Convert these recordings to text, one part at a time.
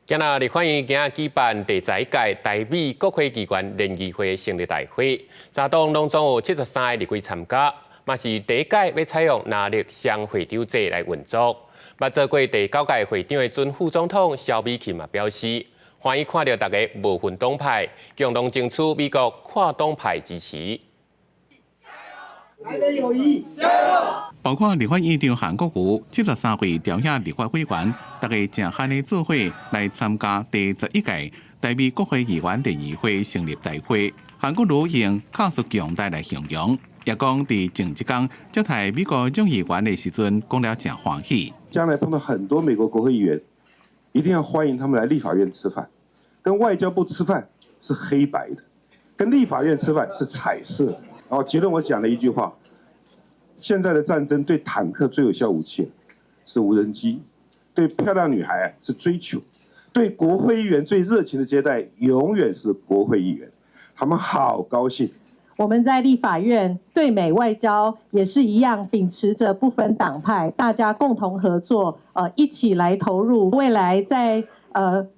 今日立法院今日举办第十一届台美国会议员联谊会成立大会，三党拢总有73个立委参加，嘛是第一届要采用拿力双会长制来运作。捌做过第9届会长的准副总统萧美琴嘛表示，欢喜看到大家无分党派，共同争取美国跨党派支持。台美友谊，加油！包括立法院长韩国瑜73位朝野立法委员，大家正罕的做伙来参加第11届台美国会议员联谊会成立大会。韩国瑜用卡数强大来形容，也讲伫前一天接待美国众议员的时阵，讲了真欢喜。将来碰到很多美国国会议员，一定要欢迎他们来立法院吃饭。跟外交部吃饭是黑白的，跟立法院吃饭是彩色的。然后结论我讲了一句话。现在的战争对坦克最有效武器是无人机，对漂亮女孩是追求，对国会议员最热情的接待永远是国会议员，他们好高兴。我们在立法院对美外交也是一样，秉持着不分党派，大家共同合作，一起来投入未来在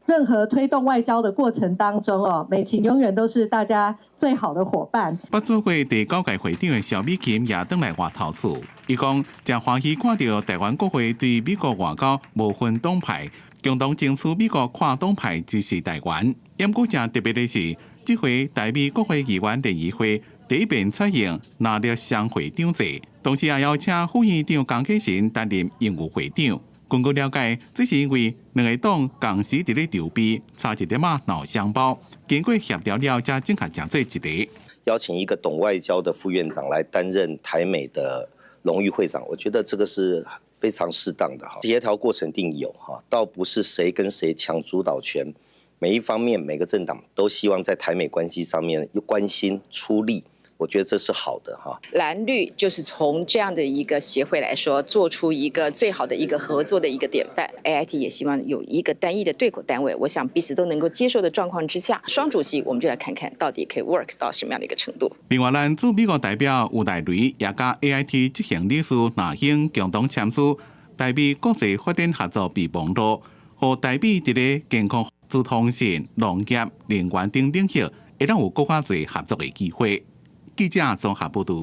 任何推动外交的过程当中美琴永远都是大家最好的伙伴。捌做过第9届会长的萧美琴也登来外头厝，伊讲真欢喜看到台湾国会对美国外交无分党派，共同争取美国跨党派支持台湾。不过真特别的是，这回台美国会议员联谊会第一遍采用拿力双会长制，同时也邀请副院长江启臣担任应务会长。根据了解，这是因为两个党同时伫咧筹备，差一点闹双包，经过协调了才正确成做一个。邀请一个懂外交的副院长来担任台美的荣誉会长，我觉得这个是非常适当的哈。协调过程定有哈，倒不是谁跟谁抢主导权，每一方面每个政党都希望在台美关系上面关心出力。我觉得这是好的哈。蓝绿就是从这样的一个协会来说，做出一个最好的一个合作的一个典范。AIT 也希望有一个单一的对口单位，我想彼此都能够接受的状况之下，双主席我们就来看看到底可以 work 到什么样的一个程度。另外，咱驻美国代表吴大雷也甲 AIT 执行理事那英共同签署台美国际发展合作备忘录，和台美一个健康、资通讯、农业、能源等领域，会当有更加多合作的机会。记者综合报道。